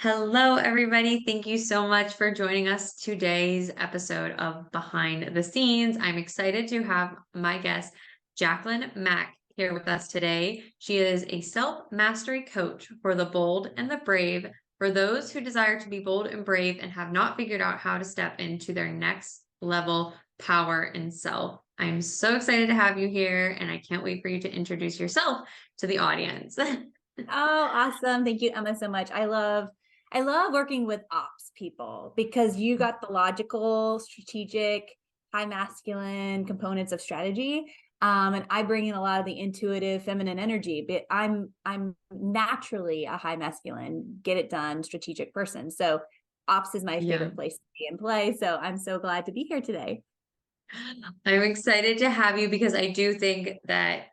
Hello, everybody. Thank you so much for joining us today's episode of Behind the Scenes. I'm excited to have my guest, Jacquelyn Mack, here with us today. She is a self-mastery coach for the bold and the brave, for those who desire to be bold and brave and have not figured out how to step into their next level power and self. I'm so excited to have you here, and I can't wait for you to introduce yourself to the audience. Oh, awesome. Thank you, Emma, so much. I love working with ops people because you got the logical, strategic, high masculine components of strategy. And I bring in a lot of the intuitive feminine energy, but I'm naturally a high masculine, get it done, strategic person. So ops is my Yeah. favorite place to be and play. So I'm so glad to be here today. I'm excited to have you because I do think that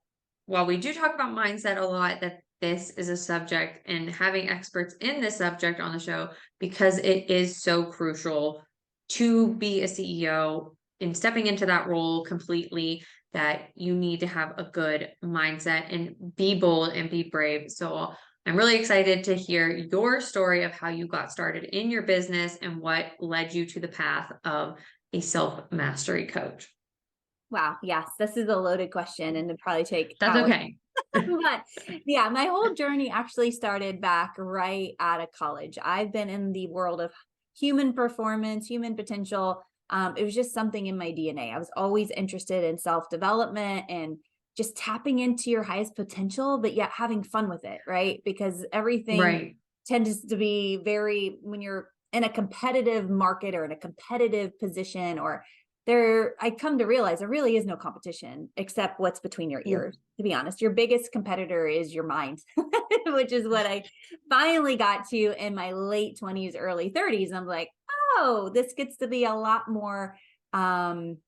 while we do talk about mindset a lot, that this is a subject and having experts in this subject on the show because it is so crucial to be a CEO and stepping into that role completely that you need to have a good mindset and be bold and be brave. So I'm really excited to hear your story of how you got started in your business and what led you to the path of a self-mastery coach. Wow. Yes, this is a loaded question and it'd probably take That's hours. okay. But yeah, my whole journey actually started back right out of college. I've been in the world of human performance, human potential. It was just something in my DNA. I was always interested in self-development and just tapping into your highest potential, but yet having fun with it, right? Because everything Right. tends to be very, when you're in a competitive market or in a competitive position or there, I come to realize there really is no competition except what's between your Yeah. ears. To be honest, your biggest competitor is your mind, which is what I finally got to in my late 20s, early 30s. I'm like, oh, this gets to be a lot more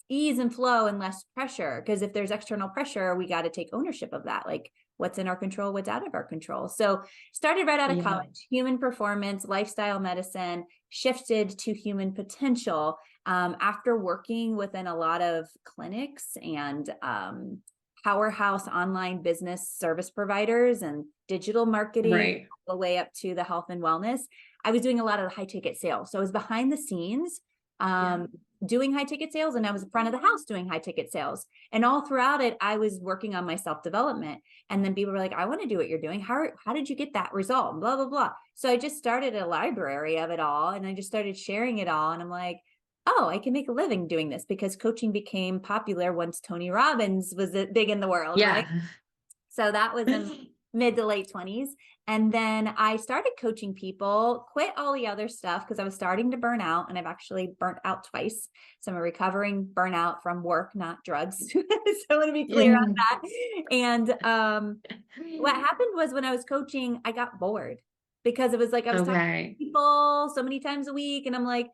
ease and flow and less pressure. Because if there's external pressure, we got to take ownership of that. Like what's in our control, what's out of our control. So started right out of Yeah. college, human performance, lifestyle medicine, shifted to human potential after working within a lot of clinics and powerhouse online business service providers and digital marketing, Right. all the way up to the health and wellness. I was doing a lot of the high ticket sales. So I was behind the scenes Yeah. doing high ticket sales, and I was in front of the house doing high ticket sales. And all throughout it, I was working on my self development. And then people were like, I want to do what you're doing. How did you get that result? Blah, blah, blah. So I just started a library of it all and I just started sharing it all. And I'm like, oh, I can make a living doing this because coaching became popular once Tony Robbins was big in the world, right? Yeah. So that was in mid to late 20s. And then I started coaching people, quit all the other stuff because I was starting to burn out, and I've actually burnt out twice. So I'm a recovering burnout from work, not drugs. So I want to be clear on Yeah. that. And what happened was when I was coaching, I got bored because it was like I was talking Okay. to people so many times a week, and I'm like,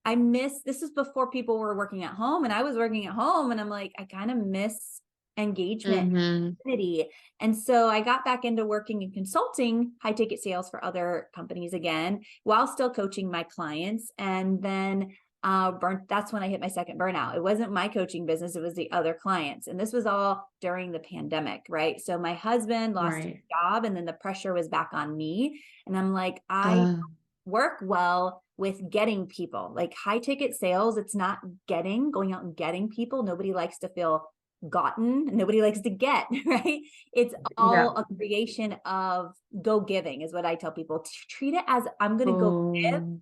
I miss, this is before people were working at home and I was working at home, and I'm like, I kind of miss engagement Hmm. community. And so I got back into working in consulting, high ticket sales for other companies again, while still coaching my clients. And then that's when I hit my second burnout. It wasn't my coaching business, it was the other clients. And this was all during the pandemic, right? So my husband lost his Right. job and then the pressure was back on me. And I'm like, I Uh, work well with getting people, like high ticket sales. It's not going out and getting people. Nobody likes to feel gotten. Nobody likes to get, right? It's yeah. all a creation of go giving is what I tell people. Treat it as I'm going to go give. Oh,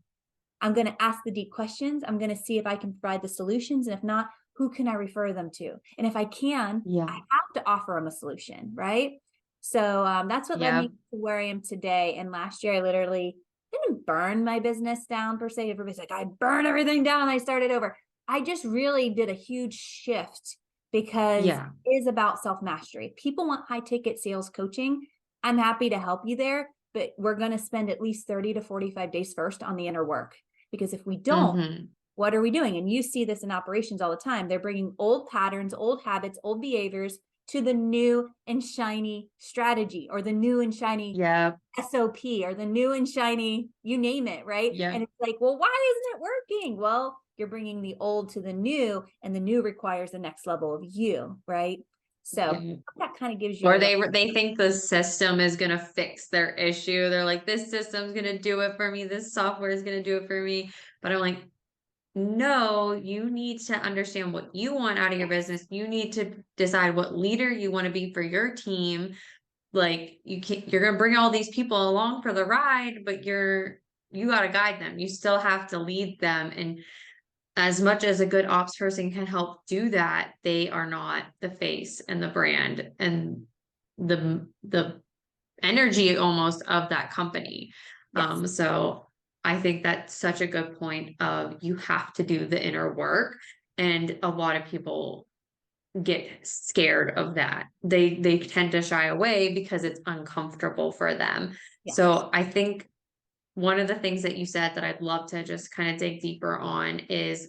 I'm going to ask the deep questions. I'm going to see if I can provide the solutions. And if not, who can I refer them to? And if I can, I yeah. have to offer them a solution, right? So that's what led me Yeah. to where I am today. And last year, I literally didn't burn my business down per se. Everybody's like, I burn everything down. I started over. I just really did a huge shift because Yeah. it is about self-mastery. People want high ticket sales coaching. I'm happy to help you there, but we're going to spend at least 30 to 45 days first on the inner work. Because if we don't, Hmm. what are we doing? And you see this in operations all the time. They're bringing old patterns, old habits, old behaviors to the new and shiny strategy or the new and shiny Yeah. SOP or the new and shiny, you name it, right? Yeah. And it's like, well, why isn't it working? Well, you're bringing the old to the new, and the new requires the next level of you, right? So Yeah. that kind of gives you a Or look. they think the system is gonna fix their issue. They're like, "This system's gonna do it for me. This software is gonna do it for me." But I'm like, "No, you need to understand what you want out of your Yes. business. You need to decide what leader you wanna be for your team. Like, you're gonna bring all these people along for the ride, but you gotta guide them. You still have to lead them, and as much as a good ops person can help do that, they are not the face and the brand and the energy almost of that company. Yes. So I think that's such a good point of you have to do the inner work. And a lot of people get scared of that. They tend to shy away because it's uncomfortable for them. Yes. So I think one of the things that you said that I'd love to just kind of dig deeper on is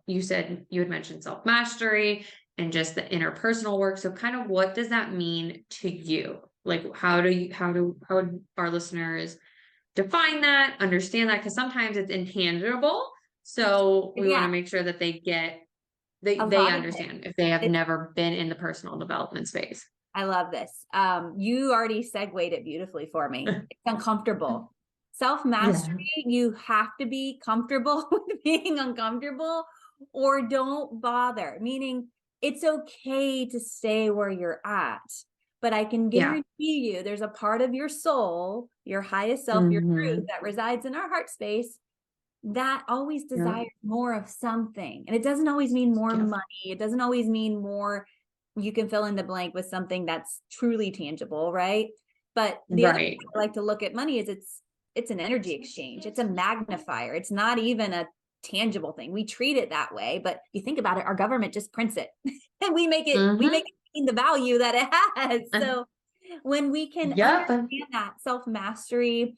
you said you had mentioned self mastery and just the interpersonal work. So kind of what does that mean to you? Like how would our listeners define that, understand that? Because sometimes it's intangible. So we want Yeah. to make sure that A they lot of it. understand if they have It never been in the personal development space. I love this. You already segued it beautifully for me. It's uncomfortable. Self-mastery, Yeah. you have to be comfortable with being uncomfortable or don't bother, meaning it's okay to stay where you're at. But I can Yeah. guarantee you there's a part of your soul, your highest self, your truth Hmm. that resides in our heart space that always Yeah. desires more of something. And it doesn't always mean more Yeah. money. It doesn't always mean more. You can fill in the blank with something that's truly tangible, right? But the other way Right. I like to look at money is it's an energy exchange. It's a magnifier. It's not even a tangible thing. We treat it that way, but you think about it, our government just prints it and we make Hmm. it mean the value that it has. So when we can Yep. understand that self-mastery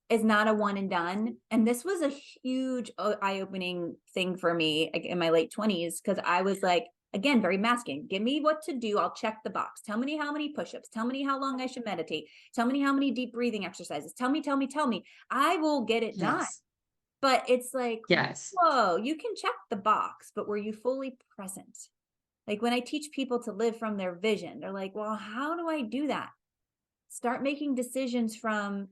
is not a one and done. And this was a huge eye-opening thing for me in my late 20s because I was like, again, very masking. Give me what to do. I'll check the box. Tell me how many push-ups. Tell me how long I should meditate. Tell me how many deep breathing exercises. Tell me, tell me, tell me. I will get it done. Yes. But it's like, Yes. whoa, you can check the box, but were you fully present? Like when I teach people to live from their vision, they're like, well, how do I do that? Start making decisions from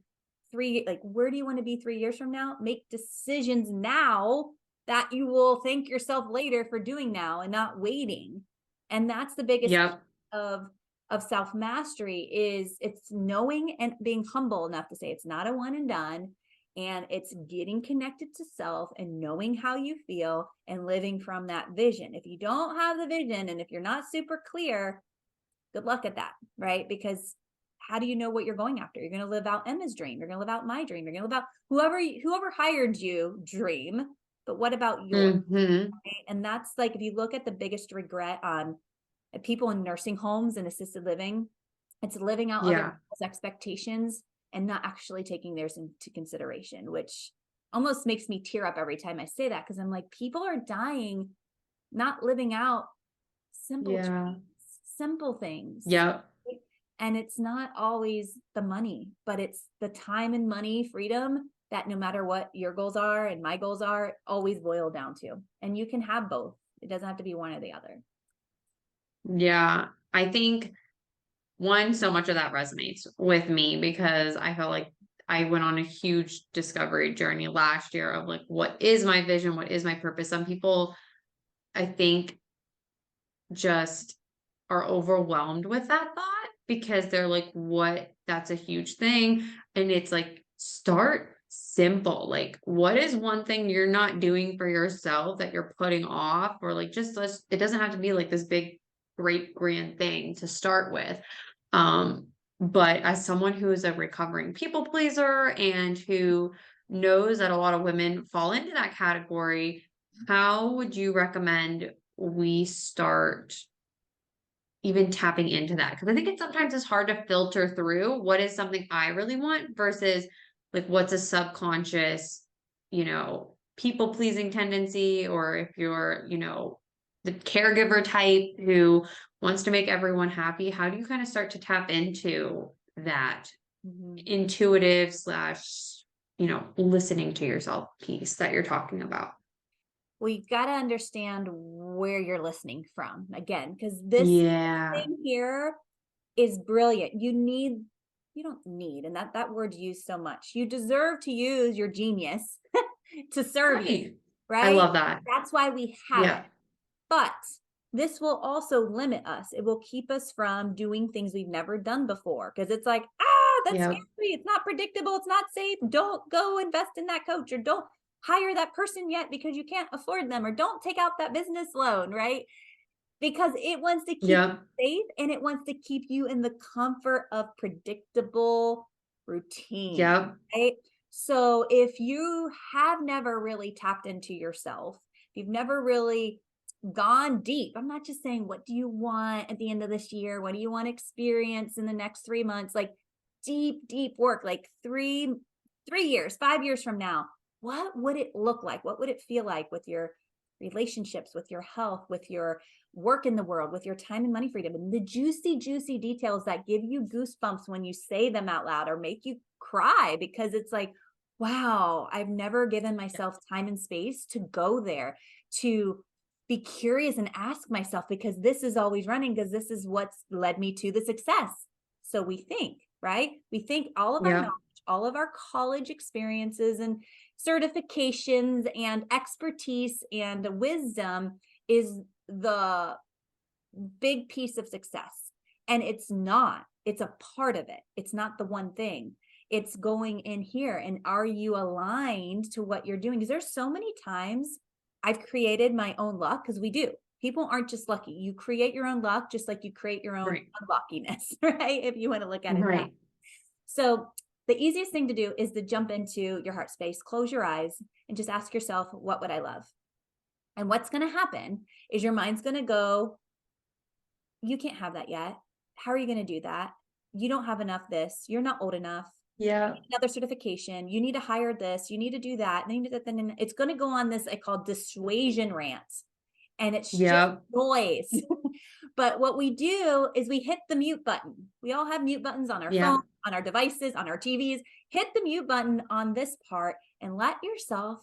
like where do you want to be 3 years from now? Make decisions now that you will thank yourself later for doing now and not waiting. And that's the biggest Yep. of self mastery is it's knowing and being humble enough to say it's not a one and done, and it's getting connected to self and knowing how you feel and living from that vision. If you don't have the vision and if you're not super clear, good luck at that, right? Because how do you know what you're going after? You're going to live out Emma's dream. You're going to live out my dream. You're going to live out whoever hired you dream. But what about yours? Hmm. Right? And that's like, if you look at the biggest regret on people in nursing homes and assisted living, it's living out other Yeah. people's expectations and not actually taking theirs into consideration, which almost makes me tear up every time I say that. Cause I'm like, people are dying, not living out simple Yeah. dreams, simple things. Yep. And it's not always the money, but it's the time and money freedom that no matter what your goals are and my goals are, always boil down to. And you can have both. It doesn't have to be one or the other. Yeah. I think one, so much of that resonates with me because I felt like I went on a huge discovery journey last year of like, what is my vision? What is my purpose? Some people, I think, just are overwhelmed with that thought because they're like, what? That's a huge thing. And it's like, start simple. Like, what is one thing you're not doing for yourself that you're putting off? Or like, it doesn't have to be like this big, great, grand thing to start with. But as someone who is a recovering people pleaser and who knows that a lot of women fall into that category, how would you recommend we start even tapping into that? Because I think sometimes it's hard to filter through what is something I really want versus like what's a subconscious, people pleasing tendency, or if you're, the caregiver type who wants to make everyone happy, how do you kind of start to tap into that Mhm. intuitive slash, listening to yourself piece that you're talking about? Well, you've got to understand where you're listening from again, because this Yeah. thing here is brilliant. You don't need, and that word's used so much. You deserve to use your genius to serve you, Right. I right? love that. That's why we have it. Yeah. But this will also limit us. It will keep us from doing things we've never done before because it's like, that's Yeah. scary. It's not predictable. It's not safe. Don't go invest in that coach or don't hire that person yet because you can't afford them or don't take out that business loan, right? Because it wants to keep Yeah. you safe and it wants to keep you in the comfort of predictable routine, Yep. right? So if you have never really tapped into yourself, if you've never really gone deep, I'm not just saying, what do you want at the end of this year? What do you want to experience in the next 3 months? Like deep work, like 3 years, 5 years from now, what would it look like? What would it feel like with your relationships, with your health, with your work in the world, with your time and money freedom, and the juicy details that give you goosebumps when you say them out loud or make you cry because it's like, wow, I've never given myself time and space to go there, to be curious and ask myself, because this is always running, because this is what's led me to the success. So we think, right? We think all of our Yeah. knowledge, all of our college experiences and certifications and expertise and wisdom is the big piece of success. And it's not, it's a part of it. It's not the one thing. It's going in here. And are you aligned to what you're doing? Because there's so many times I've created my own luck, because we do. People aren't just lucky. You create your own luck, just like you create your own Right. unluckiness, right? If you want to look at it that way. Right. So the easiest thing to do is to jump into your heart space, close your eyes, and just ask yourself, what would I love? And what's going to happen is your mind's going to go, you can't have that yet. How are you going to do that? You don't have enough this. You're not old enough. Yeah. Another certification. You need to hire this. You need to do that. And then it's going to go on this, I call dissuasion rant. And it's just Yeah. noise. But what we do is we hit the mute button. We all have mute buttons on our phone, Yeah. on our devices, on our TVs. Hit the mute button on this part and let yourself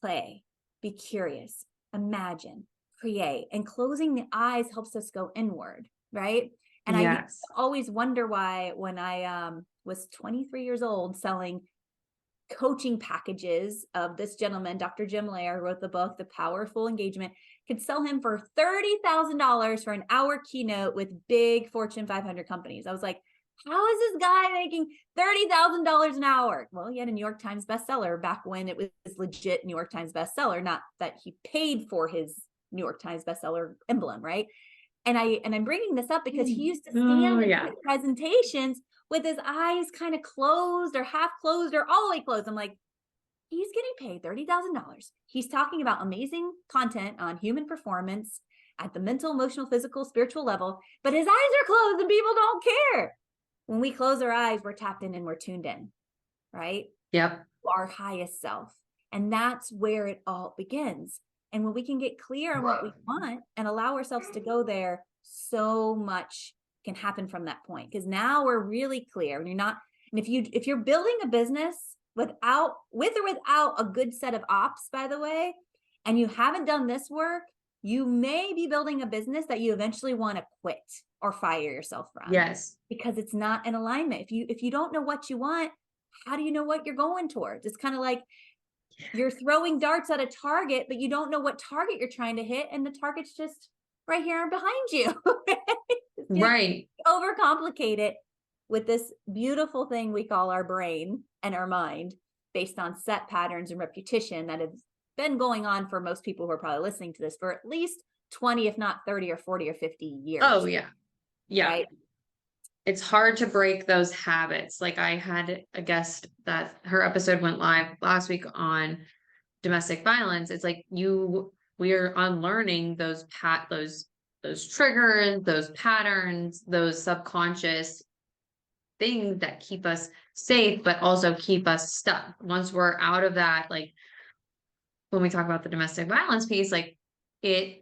play. Be curious, imagine, create. And closing the eyes helps us go inward, right? And I used Yes. to always wonder why, when I was 23 years old, selling coaching packages of this gentleman, Dr. Jim Lair, who wrote the book, The Powerful Engagement, could sell him for $30,000 for an hour keynote with big Fortune 500 companies. I was like, how is this guy making $30,000 an hour? Well, he had a New York Times bestseller back when it was legit New York Times bestseller, not that he paid for his New York Times bestseller emblem, right? And I'm bringing this up because he used to stand in his presentations with his eyes kind of closed or half closed or all the way closed. I'm like, he's getting paid $30,000. He's talking about amazing content on human performance at the mental, emotional, physical, spiritual level, but his eyes are closed and people don't care. When we close our eyes, we're tapped in and we're tuned in, right? Yep. Our highest self. And that's where it all begins. And when we can get clear on what we want and allow ourselves to go there, so much can happen from that point. Because now we're really clear. And if you're building a business with or without a good set of ops, by the way, and you haven't done this work, you may be building a business that you eventually want to quit or fire yourself from. Yes. Because it's not in alignment. If you don't know what you want, how do you know what you're going towards? It's kind of like you're throwing darts at a target, but you don't know what target you're trying to hit, and the target's just right here behind you. Right. Overcomplicate it with this beautiful thing we call our brain and our mind, based on set patterns and repetition that have been going on for most people who are probably listening to this for at least 20, if not 30 or 40 or 50 years. Oh, yeah. Yeah. Right? It's hard to break those habits. Like I had a guest that her episode went live last week on domestic violence. It's like we are unlearning those triggers, those patterns, those subconscious things that keep us safe, but also keep us stuck. Once we're out of that, like when we talk about the domestic violence piece, like it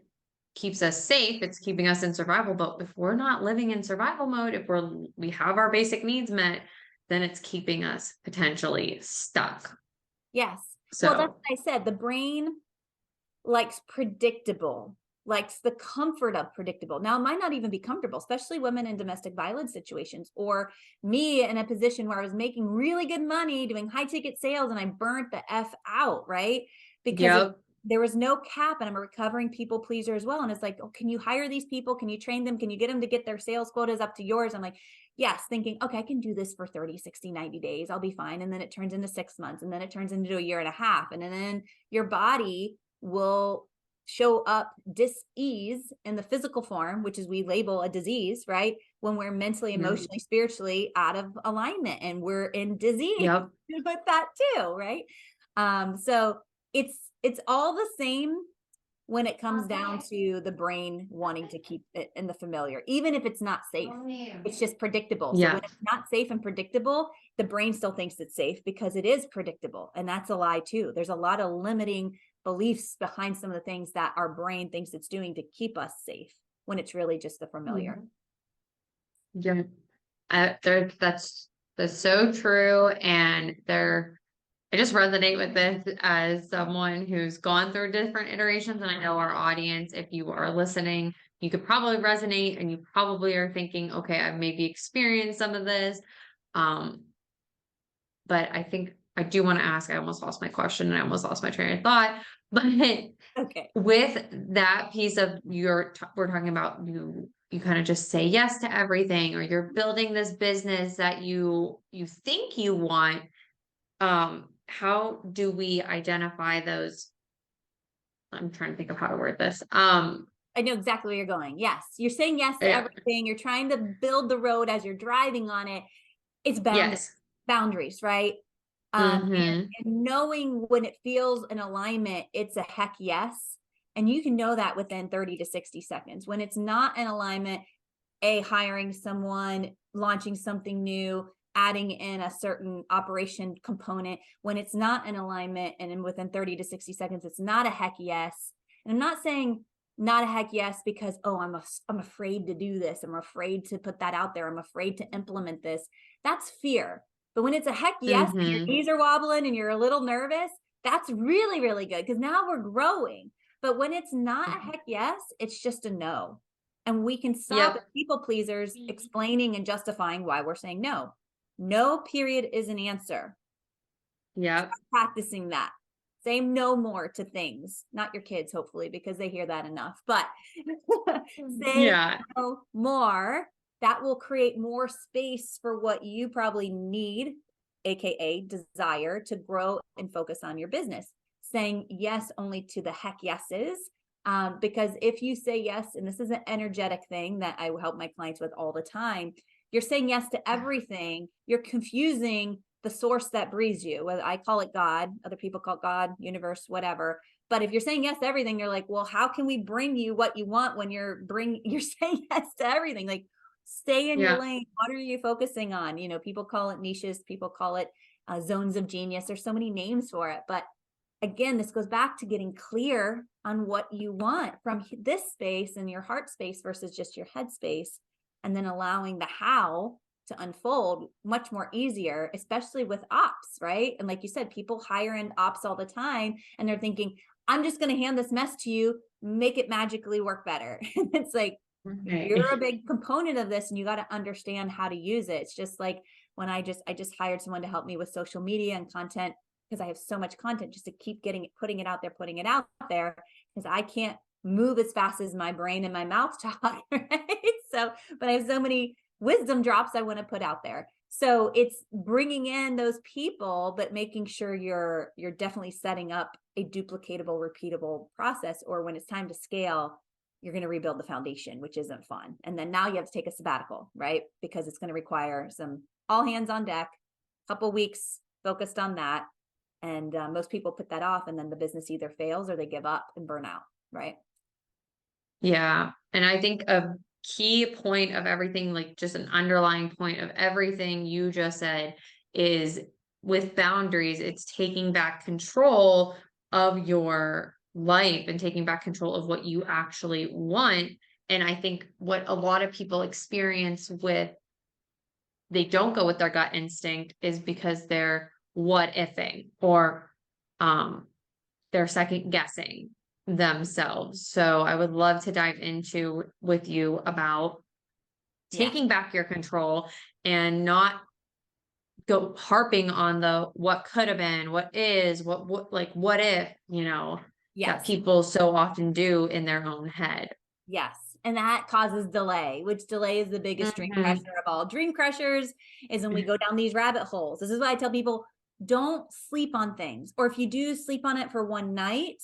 keeps us safe, it's keeping us in survival. But if we're not living in survival mode, if we have our basic needs met, then it's keeping us potentially stuck. Yes. So Well, that's what I said. The brain likes predictable, likes the comfort of predictable. Now, it might not even be comfortable, especially women in domestic violence situations, or me in a position where I was making really good money doing high ticket sales and I burnt the F out, right? Because Yep. there was no cap, and I'm a recovering people pleaser as well. And it's like, oh, can you hire these people? Can you train them? Can you get them to get their sales quotas up to yours? I'm like, yes, thinking, okay, I can do this for 30, 60, 90 days. I'll be fine. And then it turns into 6 months, and then it turns into a year and a half. And then your body will show up dis-ease in the physical form, which is we label a disease, right? When we're mentally, emotionally, spiritually out of alignment, and we're in disease Yep. with that too, right? So it's all the same when it comes down to the brain wanting to keep it in the familiar, even if it's not safe. It's just predictable. So when Yeah. it's not safe and predictable, the brain still thinks it's safe because it is predictable. And that's a lie too. There's a lot of limiting beliefs behind some of the things that our brain thinks it's doing to keep us safe, when it's really just the familiar. Yeah. That's so true. And I just resonate with this as someone who's gone through different iterations. And I know our audience, if you are listening, you could probably resonate, and you probably are thinking, okay, I've maybe experienced some of this. But I think I do want to ask, I almost lost my question and I almost lost my train of thought, but Okay. with that piece of we're talking about you kind of just say yes to everything, or you're building this business that you think you want. How do we identify those? I'm trying to think of how to word this. I know exactly where you're going. Yes. You're saying yes to Yeah. everything. You're trying to build the road as you're driving on it. It's Yes. boundaries, right? Mm-hmm. And knowing when it feels in alignment, it's a heck yes. And you can know that within 30 to 60 seconds. When it's not in alignment, hiring someone, launching something new, adding in a certain operation component, when it's not in alignment and within 30 to 60 seconds, it's not a heck yes. And I'm not saying not a heck yes because, oh, I'm afraid to do this. I'm afraid to put that out there. I'm afraid to implement this. That's fear. But when it's a heck yes, and your Mm-hmm. knees are wobbling and you're a little nervous, that's really, really good, because now we're growing. But when it's not a heck yes, it's just a no. And we can stop Yep. people pleasers explaining and justifying why we're saying no. No period is an answer. Yep. Start practicing that. Say no more to things, not your kids, hopefully, because they hear that enough. But say Yeah. no more. That will create more space for what you probably need, aka desire, to grow and focus on your business. Saying yes only to the heck yeses. Because if you say yes, and this is an energetic thing that I help my clients with all the time, you're saying yes to everything. You're confusing the source that breathes you. Whether I call it God, other people call it God, universe, whatever. But if you're saying yes to everything, you're like, well, how can we bring you what you want when you're saying yes to everything? Like, stay in your Yeah. lane. What are you focusing on? People call it niches, people call it zones of genius. There's so many names for it. But again, this goes back to getting clear on what you want from this space and your heart space versus just your head space, and then allowing the how to unfold much more easier, especially with ops, right? And like you said, people hire in ops all the time, and they're thinking, I'm just going to hand this mess to you, make it magically work better. And it's like, you're a Right. big component of this, and you got to understand how to use it. It's just like when I just hired someone to help me with social media and content, because I have so much content, just to keep putting it out there, because I can't move as fast as my brain and my mouth talk, right? So, but I have so many wisdom drops I want to put out there. So it's bringing in those people, but making sure you're definitely setting up a duplicatable, repeatable process, or when it's time to scale, you're going to rebuild the foundation, which isn't fun. And then now you have to take a sabbatical, right? Because it's going to require some all hands on deck, couple weeks focused on that. And most people put that off, and then the business either fails or they give up and burn out, right? Yeah. And I think a key point of everything, like just an underlying point of everything you just said, is with boundaries, it's taking back control of your life and taking back control of what you actually want. And I think what a lot of people experience they don't go with their gut instinct is because they're what ifing, or they're second guessing. themselves. So I would love to dive into with you about Yeah. taking back your control and not go harping on the what could have been, what is, what like what if, that Yes. people so often do in their own head. Yes. And that causes delay, which delay is the biggest dream crusher Mhm. of all dream crushers, is when we go down these rabbit holes. This is why I tell people, don't sleep on things. Or if you do, sleep on it for one night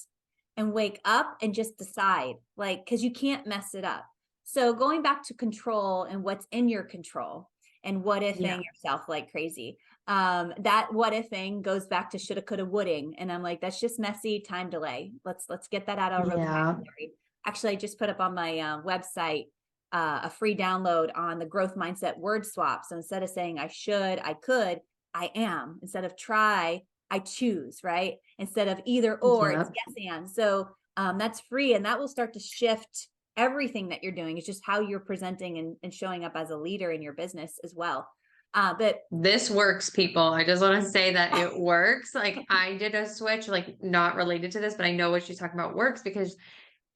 and wake up and just decide, like, because you can't mess it up. So going back to control and what's in your control and what Yeah. ifing yourself like crazy. That what if thing goes back to shoulda, coulda, woulda. And I'm like, that's just messy time delay. Let's get that out of our Yeah. vocabulary. Actually, I just put up on my website a free download on the growth mindset word swap. So instead of saying I should, I could, I am. Instead of try, I choose, right? Instead of either or, it's Yep. yes and. So that's free, and that will start to shift everything that you're doing. It's just how you're presenting and showing up as a leader in your business as well. But This works, people. I just want to say that it works. Like I did a switch, like not related to this, but I know what she's talking about works because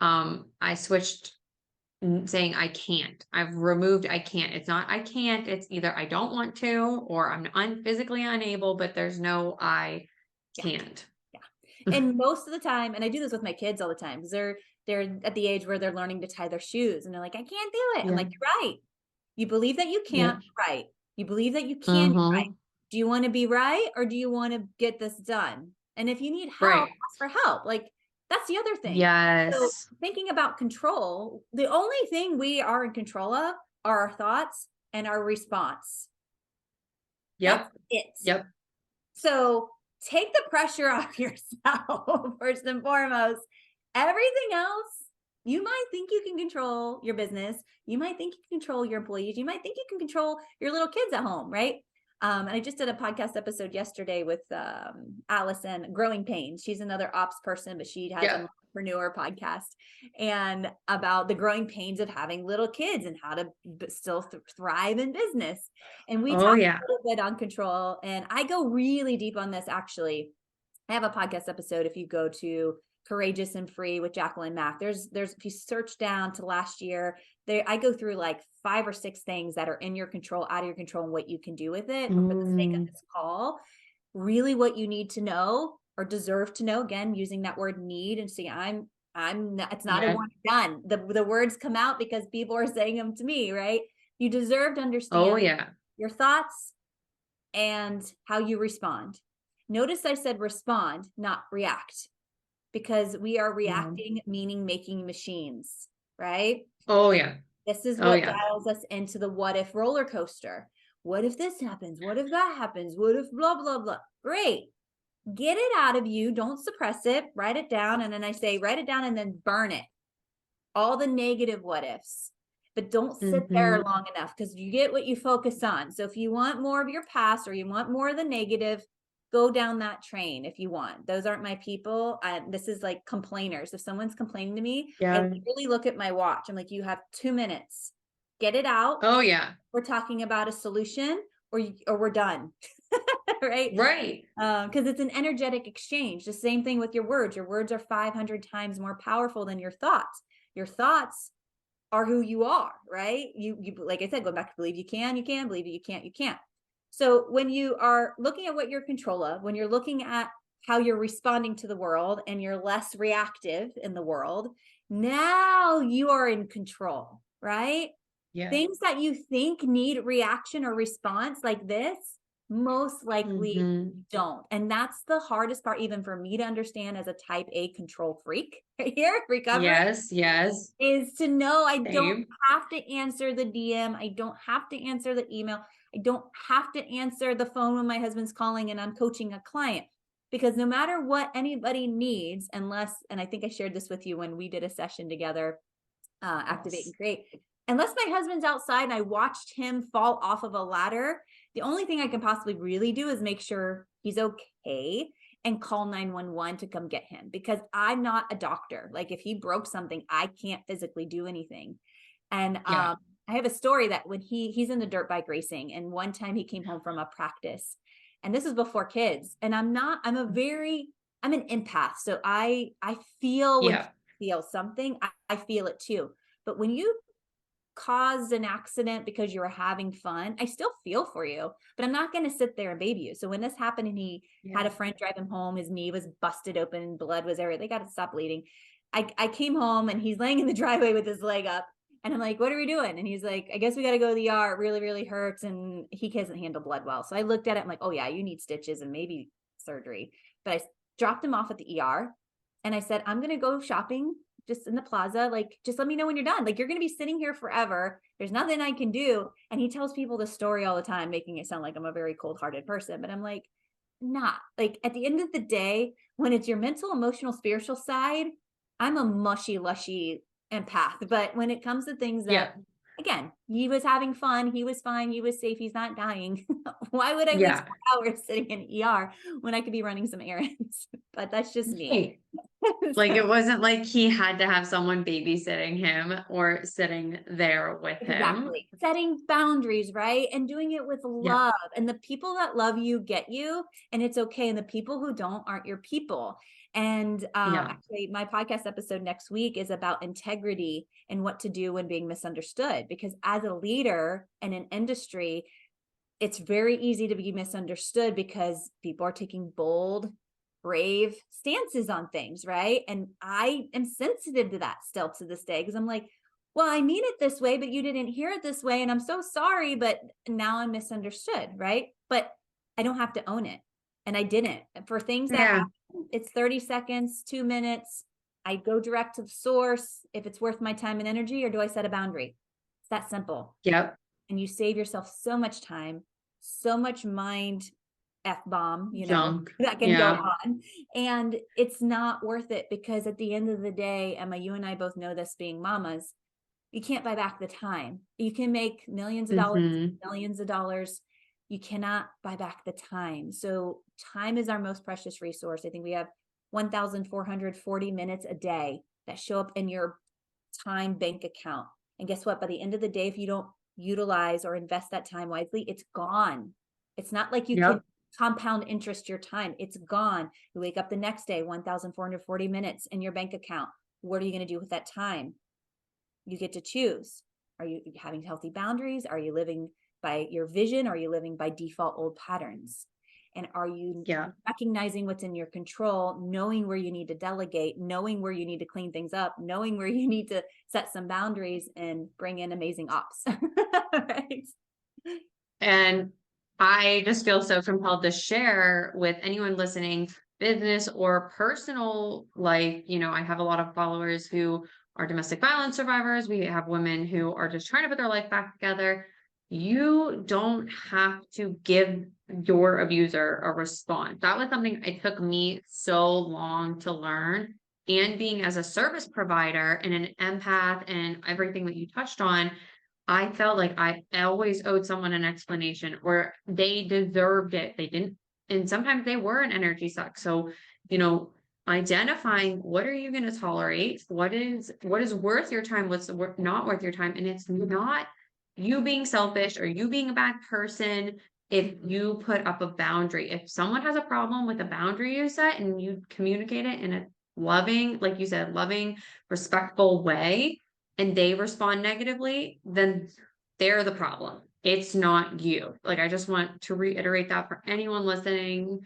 I switched saying I can't. I've removed I can't. It's not I can't. It's either I don't want to or I'm physically unable, but there's no I yeah, can't. yeah. And most of the time, and I do this with my kids all the time, because they're at the age where they're learning to tie their shoes, and they're like, I can't do it. I'm Yeah. like, you're right. You believe that you Yeah. can't, right? You believe that you can, you're right. Mm-hmm. Do you want to be right, or do you want to get this done? And if you need help, Right. ask for help. Like, that's the other thing. So Yes. thinking about control, the only thing we are in control of are our thoughts and our response. That's Yep. it. Yep. So take the pressure off yourself first and foremost. Everything else, you might think you can control your business. You might think you can control your employees. You might think you can control your little kids at home, right? And I just did a podcast episode yesterday with Allison, Growing Pains. She's another ops person, but she has an Yep. entrepreneur podcast, and about the growing pains of having little kids and how to still thrive in business. And we Oh talked yeah. a little bit on control, and I go really deep on this. Actually, I have a podcast episode. If you go to Courageous and Free with Jacquelyn Mack, there's if you search down to last year, there I go through like 5 or 6 things that are in your control, out of your control, and what you can do with it. But for the sake of Mm, this call, really what you need to know or deserve to know, again, using that word need, and see, I'm not, it's not a yeah. one and done. The words come out because people are saying them to me, right? You deserve to Oh understand yeah. your thoughts and how you respond. Notice I said respond, not react, because we are Yeah. reacting, meaning making machines, right? Oh yeah. This is Oh what yeah. dials us into the what if roller coaster. What if this happens? What if that happens? What if blah, blah, blah? Great. Get it out of you. Don't suppress it. Write it down. And then I say, write it down and then burn it. All the negative what ifs. But don't sit there Mm-hmm. long enough, because you get what you focus on. So if you want more of your past, or you want more of the negative, go down that train if you want. Those aren't my people. This is like complainers. If someone's complaining to me, I Yeah. literally look at my watch. I'm like, you have 2 minutes. Get it out. Oh yeah. We're talking about a solution, or we're done. Right? Right. Because it's an energetic exchange. The same thing with your words. Your words are 500 times more powerful than your thoughts. Your thoughts are who you are, right? You like I said, going back to believe you can, believe you can't, you can't. So when you are looking at what you're in control of, when you're looking at how you're responding to the world and you're less reactive in the world, now you are in control, right? Yeah. Things that you think need reaction or response like this, most likely Mm-hmm. don't. And that's the hardest part, even for me to understand as a type A control freak right here, recovering, Yes. Yes. is to know I don't Same. have to answer the DM. I don't have to answer the email. I don't have to answer the phone when my husband's calling and I'm coaching a client. Because no matter what anybody needs, unless, and I think I shared this with you when we did a session together, Activate Yes. and Create, unless my husband's outside and I watched him fall off of a ladder, the only thing I can possibly really do is make sure he's okay and call 911 to come get him, because I'm not a doctor. Like if he broke something, I can't physically do anything. And Yeah. I have a story that when he's in the dirt bike racing, and one time he came home from a practice, and this is before kids, and I'm a very I'm an empath. So I feel when Yeah. you feel something, I feel it too. But when you caused an accident because you were having fun, I still feel for you, but I'm not going to sit there and baby you. So when this happened and he had Yeah. a friend drive him home, his knee was busted open, blood was everywhere. They got to stop bleeding. I came home and he's laying in the driveway with his leg up. And I'm like, what are we doing? And he's like, I guess we got to go to the ER. It really, really hurts. And he doesn't handle blood well. So I looked at it. I'm like, oh yeah, you need stitches and maybe surgery. But I dropped him off at the ER and I said, I'm going to go shopping just in the plaza. Like, just let me know when you're done. Like, you're going to be sitting here forever. There's nothing I can do. And he tells people the story all the time, making it sound like I'm a very cold hearted person. But I'm like, not like at the end of the day, when it's your mental, emotional, spiritual side, I'm a mushy, lushy empath. But when it comes to things that, Yeah. again, he was having fun, he was fine, he was safe, he's not dying. Why would I waste Yeah. 4 hours sitting in ER when I could be running some errands? But that's just me. Right. Like, So, it wasn't like he had to have someone babysitting him or sitting there with him. exactly. Setting boundaries, right? And doing it with Yeah. love. And the people that love you get you, and it's okay. And the people who don't aren't your people. And Yeah. actually, my podcast episode next week is about integrity and what to do when being misunderstood. Because as a leader in an industry, it's very easy to be misunderstood because people are taking bold, brave stances on things, right? And I am sensitive to that still to this day because I'm like, well, I mean it this way, but you didn't hear it this way. And I'm so sorry, but now I'm misunderstood, right? But I don't have to own it. And I didn't. For things that Yeah. happen, it's 30 seconds, 2 minutes. I go direct to the source if it's worth my time and energy, or do I set a boundary? It's that simple. Yep. And you save yourself so much time, so much mind F-bomb, Junk. that can go Yeah. on. And it's not worth it because at the end of the day, Emma, you and I both know this being mamas, you can't buy back the time. You can make millions of dollars, Hmm. millions of dollars. You cannot buy back the time. So time is our most precious resource. I think we have 1,440 minutes a day that show up in your time bank account. And guess what? By the end of the day, if you don't utilize or invest that time wisely, it's gone. It's not like you can Yep. compound interest your time. It's gone. You wake up the next day, 1,440 minutes in your bank account. What are you going to do with that time? You get to choose. Are you having healthy boundaries? Are you living by your vision? Are you living by default old patterns? And are you Yeah. recognizing what's in your control, knowing where you need to delegate, knowing where you need to clean things up, knowing where you need to set some boundaries and bring in amazing ops? Right. And I just feel so compelled to share with anyone listening, business or personal life. I have a lot of followers who are domestic violence survivors. We have women who are just trying to put their life back together. You don't have to give your abuser a response. That was something it took me so long to learn. And being as a service provider and an empath and everything that you touched on, I felt like I always owed someone an explanation or they deserved it. They didn't, and sometimes they were an energy suck. So, you know, identifying what are you going to tolerate? What is worth your time? What's not worth your time? And it's not you being selfish or you being a bad person if you put up a boundary. If someone has a problem with a boundary you set and you communicate it in a loving, like you said, loving, respectful way, and they respond negatively, then they're the problem. It's not you. Like, I just want to reiterate that for anyone listening,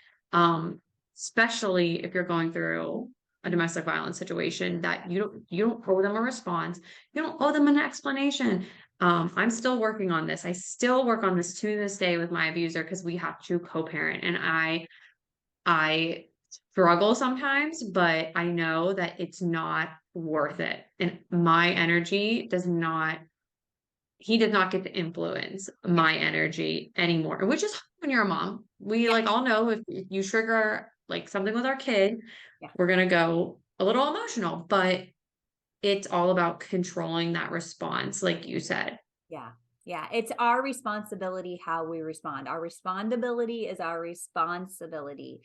especially if you're going through a domestic violence situation, that you don't owe them a response. You don't owe them an explanation. I'm still working on this. I still work on this to this day with my abuser because we have to co-parent, and I struggle sometimes, but I know that it's not worth it. And my energy he does not get to influence Yeah. my energy anymore, which is hard when you're a mom. We Yeah. like all know if you trigger like something with our kid, Yeah. we're going to go a little emotional, but it's all about controlling that response, like you said. Yeah. Yeah. It's our responsibility how we respond. Our respondability is our responsibility.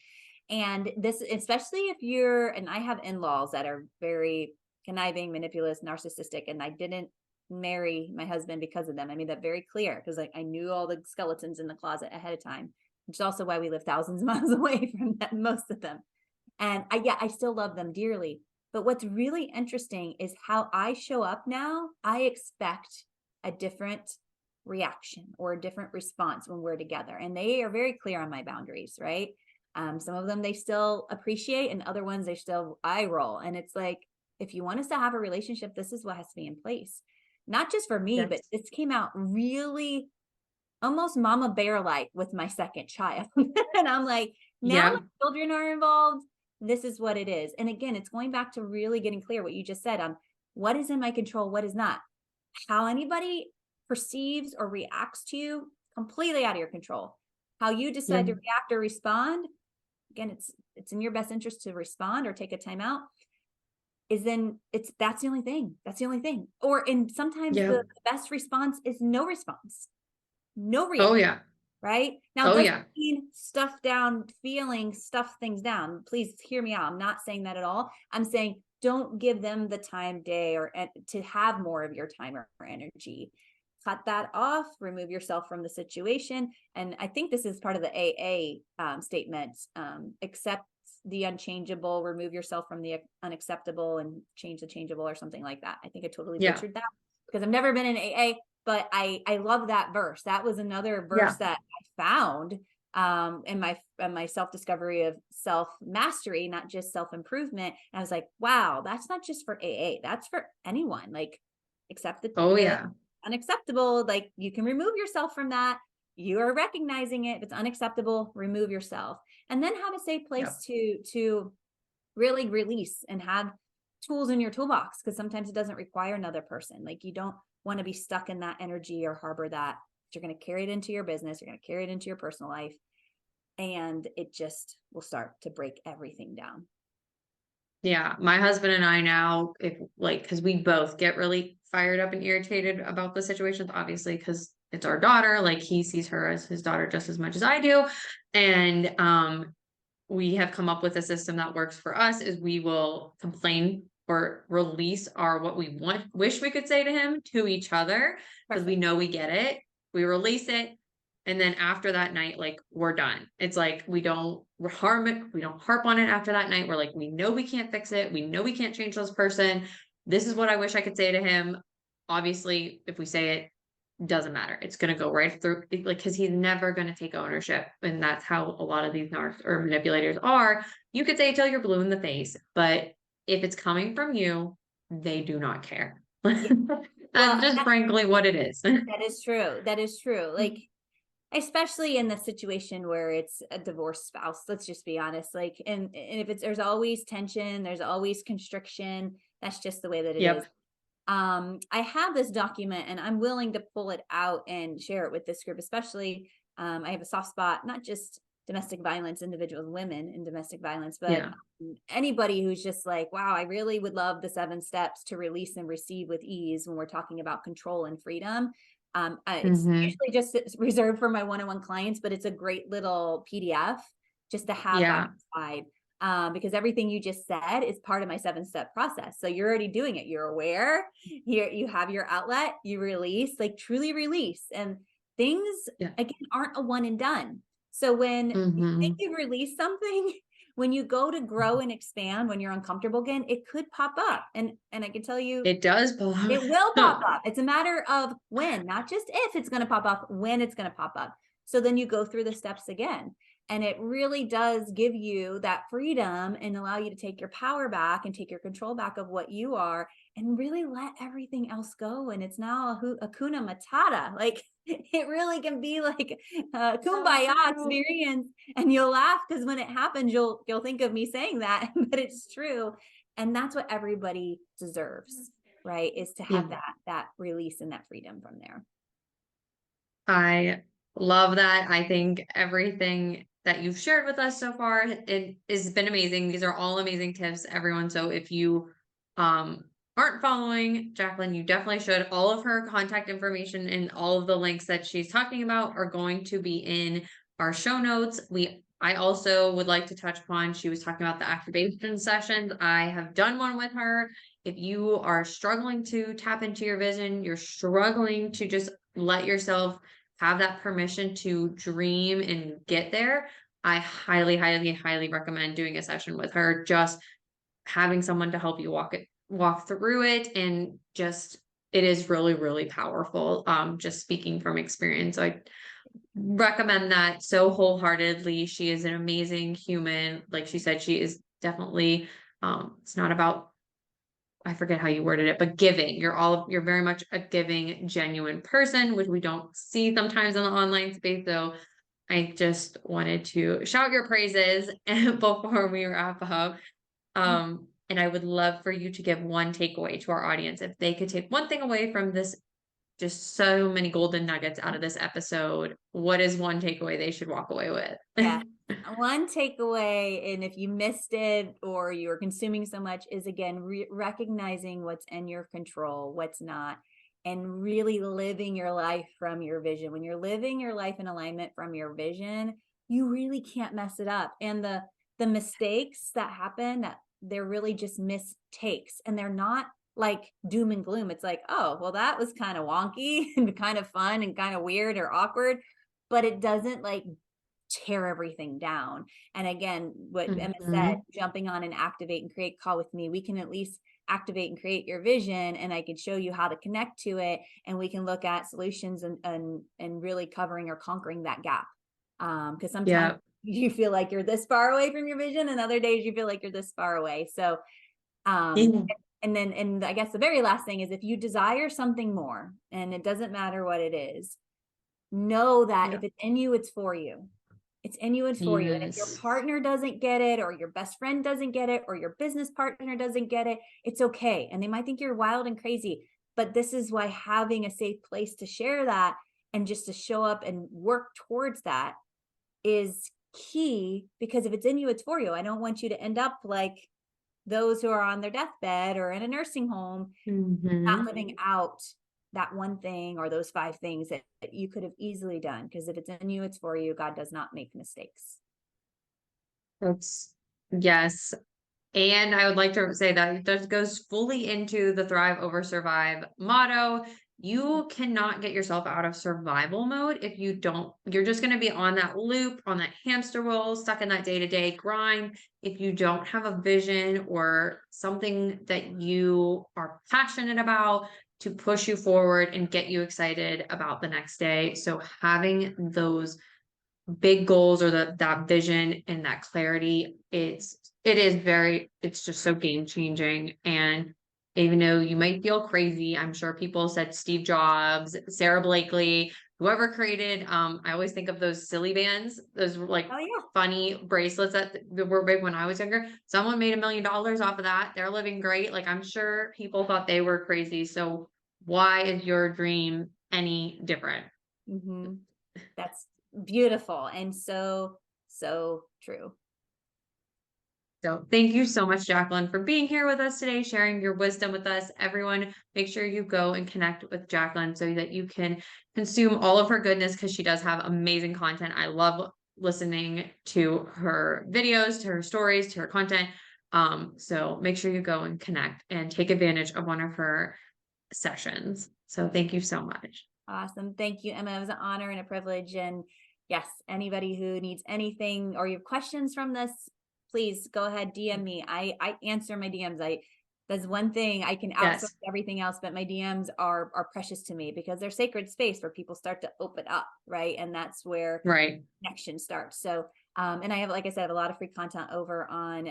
And this, especially if and I have in laws that are very conniving, manipulative, narcissistic, and I didn't marry my husband because of them. I made that very clear because like I knew all the skeletons in the closet ahead of time, which is also why we live thousands of miles away from them, most of them. And I still love them dearly. But what's really interesting is how I show up now. I expect a different reaction or a different response when we're together. And they are very clear on my boundaries, right? Some of them they still appreciate, and other ones they still eye roll. And it's like, if you want us to have a relationship, this is what has to be in place. Not just for me, but Yes. this came out really almost mama bear like with my second child. And I'm like, now my Yeah. children are involved. This is what it is. And again, it's going back to really getting clear what you just said on what is in my control, what is not. How anybody perceives or reacts to you, completely out of your control. How you Yeah. decide to react or respond, again, it's in your best interest to respond or take a timeout. Is then that's the only thing. That's the only thing. Or and sometimes Yeah. the best response is no response, no Oh reaction. yeah. Right? Now, Oh doesn't yeah. mean stuff down feelings, stuff things down. Please hear me out. I'm not saying that at all. I'm saying don't give them the time, day, or to have more of your time or energy. Cut that off, remove yourself from the situation. And I think this is part of the AA statement. Accept the unchangeable, remove yourself from the unacceptable, and change the changeable, or something like that. I think I totally Yeah. butchered that because I've never been in AA, but I love that verse. That was another verse Yeah. that I found in my self-discovery of self-mastery, not just self-improvement. And I was like, wow, that's not just for AA, that's for anyone. Like, accept Oh the yeah. unacceptable. Like, you can remove yourself from that. You are recognizing it. If it's unacceptable, remove yourself. And then have a safe Yeah. place to really release and have tools in your toolbox, because sometimes it doesn't require another person. Like, you don't want to be stuck in that energy or harbor that. You're going to carry it into your business, you're going to carry it into your personal life, and it just will start to break everything down. Yeah, my husband and I now, if like, because we both get really fired up and irritated about the situations, obviously, because it's our daughter. Like he sees her as his daughter just as much as I do, and we have come up with a system that works for us. Is we will complain or release our what we wish we could say to him to each other because we Perfect. know we get it. We release it, and then after that night, like we're done. It's like we don't harm it, we don't harp on it after that night. We're like, we know we can't fix it, we know we can't change this person. This is what I wish I could say to him. Obviously, if we say it, doesn't matter. It's gonna go right through, like, because he's never gonna take ownership, and that's how a lot of these narcs or manipulators are. You could say till you're blue in the face, but if it's coming from you, they do not care. Yeah. Well, That's just frankly what it is. that is true. That is true. Like, especially in the situation where it's a divorced spouse, let's just be honest. Like, and if it's, there's always tension, there's always constriction. That's just the way that it is. Yep. I have this document and I'm willing to pull it out and share it with this group, especially I have a soft spot, not just domestic violence, individuals, women in domestic violence, but Yeah. anybody who's just like, wow, I really would love the 7 steps to release and receive with ease when we're talking about control and freedom. It's Hmm. usually just reserved for my one-on-one clients, but it's a great little PDF just to have by Yeah. my side. Because everything you just said is part of my 7-step process. So you're already doing it. You're aware, you have your outlet, you release, like truly release. And things, Yeah. again, aren't a one and done. So when you think Hmm. you release something, when you go to grow and expand, when you're uncomfortable again, it could pop up. And I can tell you, It does it will pop belong. up. It's a matter of when, not just if it's going to pop up, when it's going to pop up. So then you go through the steps again. And it really does give you that freedom and allow you to take your power back and take your control back of what you are and really let everything else go. And it's now a Hakuna Matata. Like, it really can be like a So kumbaya true. experience. And you'll laugh because when it happens, you'll think of me saying that, but it's true. And that's what everybody deserves, right? Is to Yeah. have that release and that freedom from there. I love that. I think everything that you've shared with us so far, it has been amazing. These are all amazing tips, everyone. So if you um aren't following Jacquelyn, you definitely should. All of her contact information and all of the links that she's talking about are going to be in our show notes. I also would like to touch upon, she was talking about the activation sessions. I have done one with her. If you are struggling to tap into your vision, you're struggling to just let yourself have that permission to dream and get there, I highly, highly, highly recommend doing a session with her. Just having someone to help you walk through it, and just it is really, really powerful. Just speaking from experience, I recommend that so wholeheartedly. She is an amazing human. Like she said, she is definitely, it's not about, I forget how you worded it, but giving. You're very much a giving, genuine person, which we don't see sometimes in the online space. So I just wanted to shout your praises before we wrap up. And I would love for you to give one takeaway to our audience. If they could take one thing away from this, just so many golden nuggets out of this episode, what is one takeaway they should walk away with? Yeah. One takeaway, and if you missed it or you're consuming so much, is again, recognizing what's in your control, what's not, and really living your life from your vision. When you're living your life in alignment from your vision, you really can't mess it up. And the mistakes that happen, that they're really just mistakes, and they're not like doom and gloom. It's like, oh, well, that was kind of wonky and kind of fun and kind of weird or awkward, but it doesn't like tear everything down. And again, what Emma said, Mhm. jumping on and activate and create call with me, we can at least activate and create your vision, and I can show you how to connect to it, and we can look at solutions and really covering or conquering that gap. Because sometimes Yeah. you feel like you're this far away from your vision, and other days you feel like you're this far away. So Yeah. and I guess the very last thing is, if you desire something more, and it doesn't matter what it is, know that Yeah. if it's in you, it's for you. It's in you, it's for you. And if your Yes. partner doesn't get it, or your best friend doesn't get it, or your business partner doesn't get it, it's okay. And they might think you're wild and crazy, but this is why having a safe place to share that and just to show up and work towards that is key. Because if it's in you, it's for you. I don't want you to end up like those who are on their deathbed or in a nursing home, not Mhm. living out that one thing or those 5 things that you could have easily done. Because if it's in you, it's for you. God does not make mistakes. That's yes. And I would like to say that that goes fully into the thrive over survive motto. You cannot get yourself out of survival mode if you don't, you're just going to be on that loop, on that hamster wheel, stuck in that day to day grind. If you don't have a vision or something that you are passionate about to push you forward and get you excited about the next day. So having those big goals, or that vision and that clarity, it's just so game changing. And even though you might feel crazy, I'm sure people said Steve Jobs, Sarah Blakely, whoever created, I always think of those silly bands, those were like Oh yeah. funny bracelets that were big when I was younger. Someone made $1 million off of that. They're living great. Like, I'm sure people thought they were crazy. So why is your dream any different? Mm-hmm. That's beautiful and so, so true. So thank you so much, Jacquelyn, for being here with us today, sharing your wisdom with us. Everyone, make sure you go and connect with Jacquelyn so that you can consume all of her goodness, because she does have amazing content. I love listening to her videos, to her stories, to her content. So make sure you go and connect and take advantage of one of her sessions. So thank you so much. Awesome. Thank you, Emma. It was an honor and a privilege. And yes, anybody who needs anything or you have questions from this, please go ahead, DM me. I answer my DMs. That's one thing. I can outsource Yes. everything else, but my DMs are precious to me because they're sacred space where people start to open up, right? And that's where Right. connection starts. So and I have, like I said, a lot of free content over on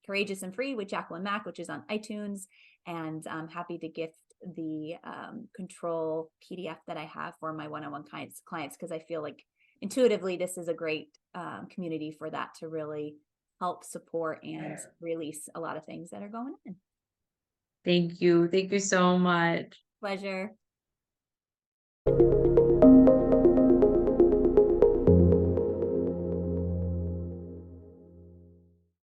Courageous and Free with Jacquelyn Mack, which is on iTunes. And I'm happy to gift the control PDF that I have for my one-on-one clients, because I feel like intuitively this is a great community for that to really help support and release a lot of things that are going on. Thank you. Thank you so much. Pleasure.